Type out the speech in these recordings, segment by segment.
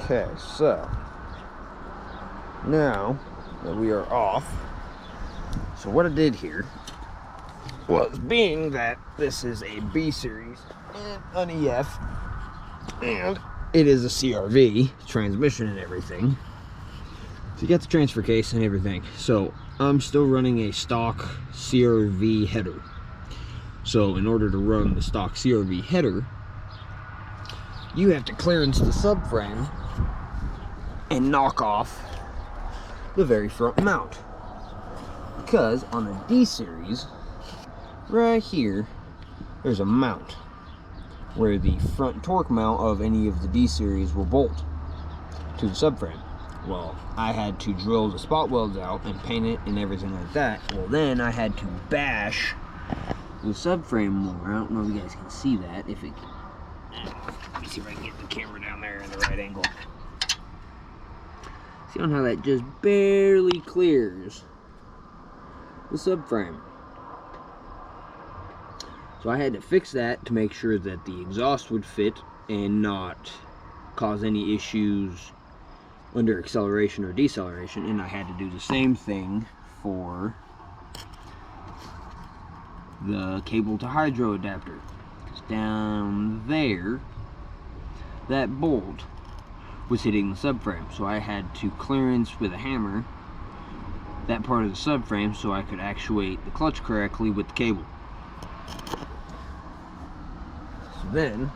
Okay, so now that we are off, so what I did here was, being that this is a B series and an EF, and it is a CRV transmission and everything, so you got the transfer case and everything. So I'm still running a stock CRV header. So in order to run the stock CRV header, you have to clearance the subframe and knock off the very front mount, because on the D series right here there's a mount where the front torque mount of any of the D series will bolt to the subframe. Well, I had to drill the spot welds out and paint it and everything like that. Well, then I had to bash the subframe more. I don't know if you guys can see that. Let me see if I can get the camera down there in the right angle. See on how that just barely clears the subframe. So I had to fix that to make sure that the exhaust would fit and not cause any issues under acceleration or deceleration. And I had to do the same thing for the cable to hydro adapter. Because down there, that bolt was hitting the subframe, so I had to clearance with a hammer that part of the subframe so I could actuate the clutch correctly with the cable. So then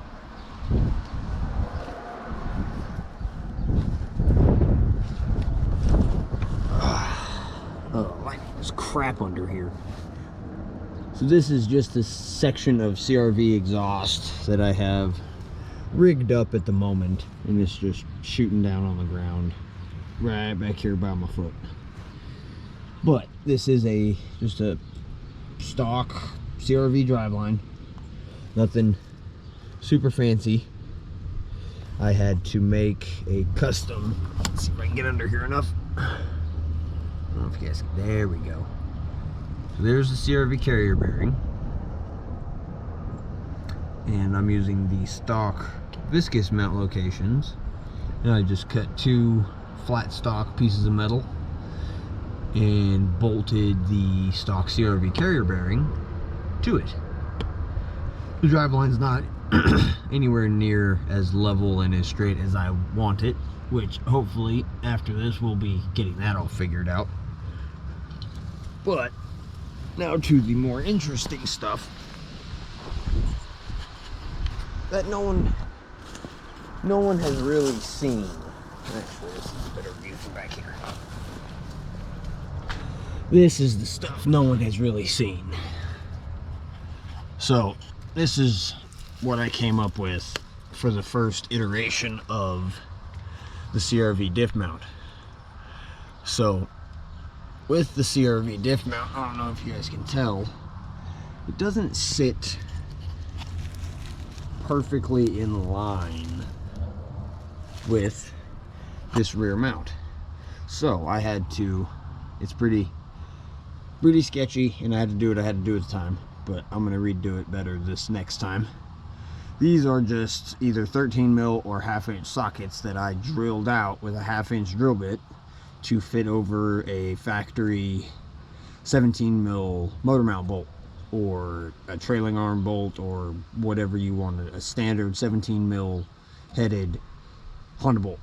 lighting is crap under here. So this is just this section of CRV exhaust that I have rigged up at the moment, and it's just shooting down on the ground right back here by my foot. But this is just a stock CRV driveline, nothing super fancy. I had to make a custom, let's see if I can get under here enough. I don't know if you guys can, there we go. So there's the CRV carrier bearing, and I'm using the stock viscous mount locations, and I just cut 2 flat stock pieces of metal and bolted the stock CRV carrier bearing to it. The driveline's not anywhere near as level and as straight as I want it, which hopefully after this we'll be getting that all figured out. But now to the more interesting stuff that no one has really seen. Actually, this is a better view from back here. This is the stuff no one has really seen. So this is what I came up with for the first iteration of the CRV diff mount. So with the CRV diff mount, I don't know if you guys can tell, it doesn't sit perfectly in line with this rear mount. So I had to, it's pretty sketchy, and I had to do what I had to do at the time, but I'm going to redo it better this next time. These are just either 13 mil or 1/2 inch sockets that I drilled out with a 1/2 inch drill bit to fit over a factory 17 mil motor mount bolt, or a trailing arm bolt, or whatever you want, a standard 17 mil headed Honda bolt.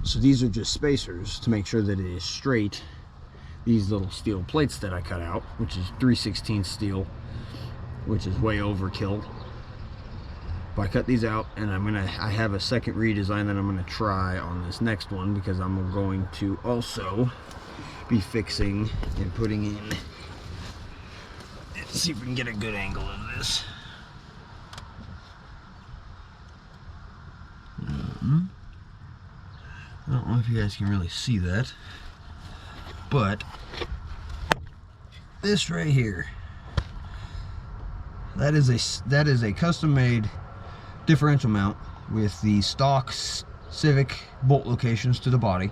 So these are just spacers to make sure that it is straight. These little steel plates that I cut out, which is 3/16 steel, which is way overkill. But I cut these out, and I have a second redesign that I'm gonna try on this next one, because I'm going to also be fixing and putting in, let's see if we can get a good angle of this. I don't know if you guys can really see that, but this right here, that is a custom made differential mount with the stock Civic bolt locations to the body,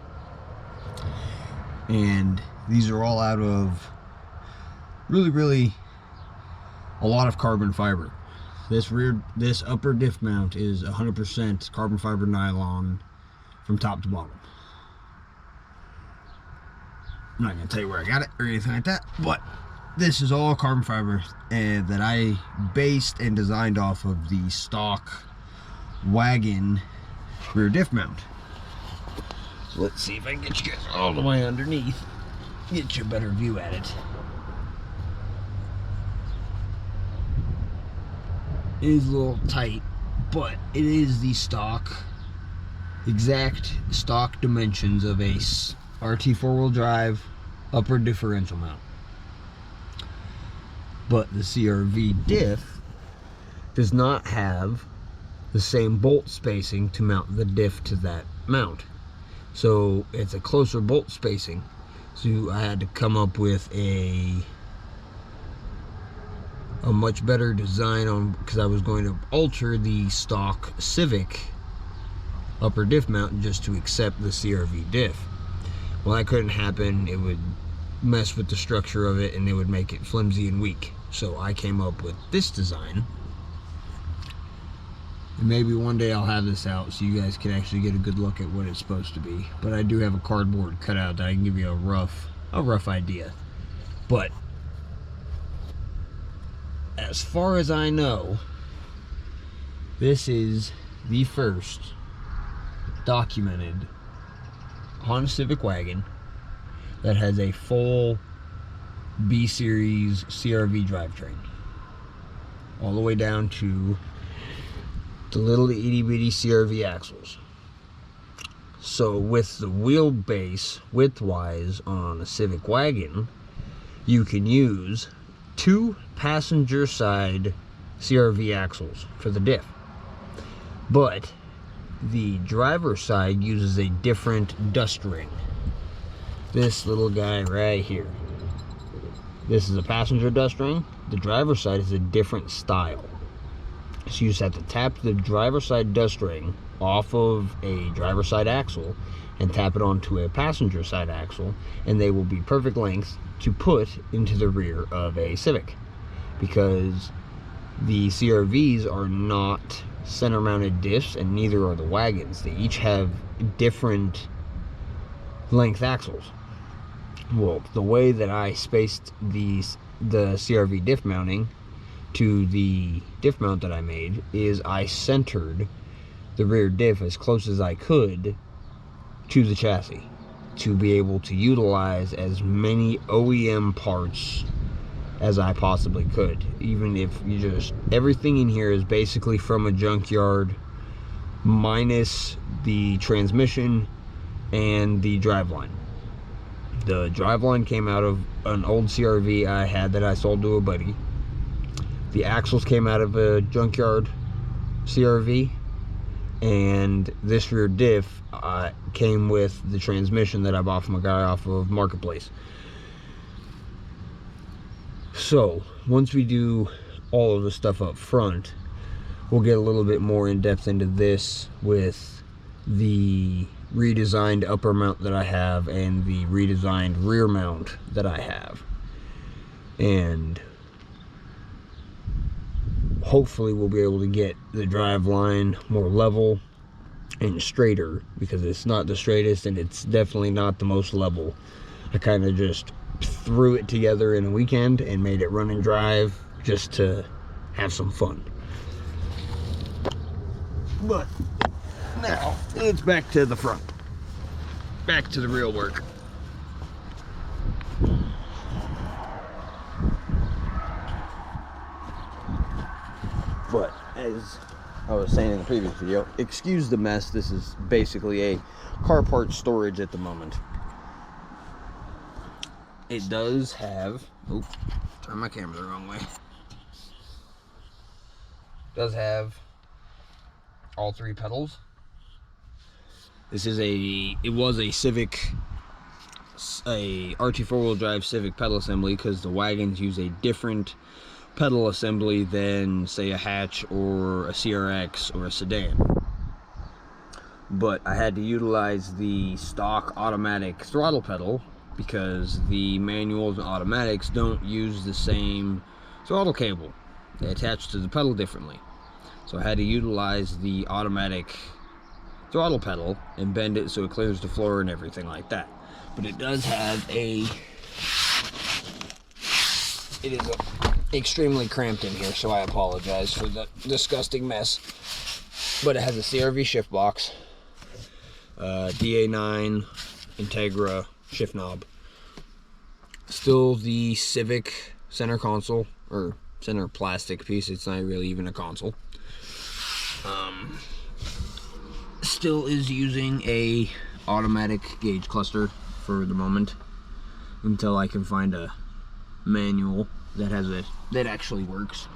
and these are all out of really a lot of carbon fiber. This upper diff mount is 100% carbon fiber nylon from top to bottom. I'm not going to tell you where I got it or anything like that, but this is all carbon fiber that I based and designed off of the stock wagon rear diff mount. So let's see if I can get you guys all the way underneath, get you a better view at it. It is a little tight, but it is the exact stock dimensions of a RT four-wheel drive upper differential mount. But the CRV diff does not have the same bolt spacing to mount the diff to that mount. So it's a closer bolt spacing. So I had to come up with a much better design on, because I was going to alter the stock Civic upper diff mount just to accept the CRV diff. Well, that couldn't happen. It would mess with the structure of it and it would make it flimsy and weak. So I came up with this design. And maybe one day I'll have this out so you guys can actually get a good look at what it's supposed to be. But I do have a cardboard cutout that I can give you a rough idea. But as far as I know, this is the first documented Honda Civic wagon that has a full B-Series CRV drivetrain. All the way down to the little itty-bitty CRV axles. So with the wheelbase width-wise on a Civic wagon, you can use 2 passenger side CRV axles for the diff. But the driver's side uses a different dust ring. This little guy right here. This is a passenger dust ring. The driver's side is a different style. So you just have to tap the driver's side dust ring off of a driver's side axle and tap it onto a passenger side axle, and they will be perfect length to put into the rear of a Civic, because the CRVs are not center mounted diffs and neither are the wagons. They each have different length axles. Well, the way that I spaced the CRV diff mounting to the diff mount that I made is I centered the rear diff as close as I could to the chassis to be able to utilize as many OEM parts as I possibly could. Even if you just, everything in here is basically from a junkyard minus the transmission and the driveline. The driveline came out of an old CRV I had that I sold to a buddy. The axles came out of a junkyard CRV, and this rear diff came with the transmission that I bought from a guy off of Marketplace. So once we do all of the stuff up front, we'll get a little bit more in depth into this with the redesigned upper mount that I have and the redesigned rear mount that I have, and hopefully we'll be able to get the drive line more level and straighter, because it's not the straightest and it's definitely not the most level. I kind of just threw it together in a weekend and made it run and drive just to have some fun. But now it's back to the front, back to the real work. But as I was saying in the previous video, excuse the mess. This is basically a car part storage at the moment. It does have, oops, turn my camera the wrong way. Does have all 3 pedals. This is it was a Civic, a RT four-wheel drive Civic pedal assembly, because the wagons use a different pedal assembly than, say, a hatch or a CRX or a sedan. But I had to utilize the stock automatic throttle pedal because the manuals and automatics don't use the same throttle cable. They attach to the pedal differently. So I had to utilize the automatic throttle pedal and bend it so it clears the floor and everything like that. But it does have it is extremely cramped in here, so I apologize for the disgusting mess. But it has a CRV shift box, DA9 Integra shift knob, still the Civic center console, or center plastic piece, it's not really even a console. Still is using a automatic gauge cluster for the moment, until I can find a manual that actually works.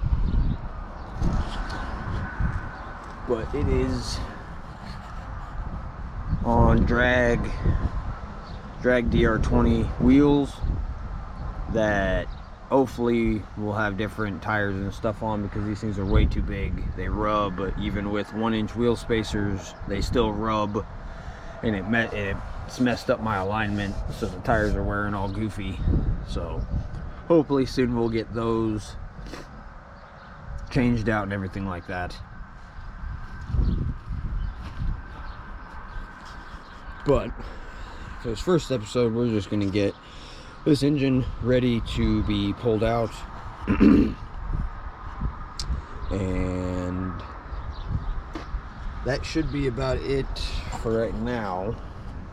But it is on drag DR20 wheels that hopefully will have different tires and stuff on, because these things are way too big. They rub. Even with 1-inch wheel spacers, they still rub, and it's messed up my alignment, so the tires are wearing all goofy. So hopefully soon we'll get those changed out and everything like that. But for this first episode, we're just gonna get this engine ready to be pulled out. And that should be about it for right now,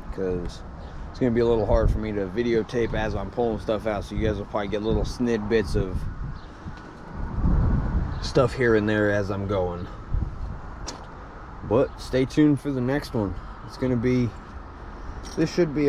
because it's gonna be a little hard for me to videotape as I'm pulling stuff out, so you guys will probably get little snidbits of stuff here and there as I'm going. But stay tuned for the next one. This should be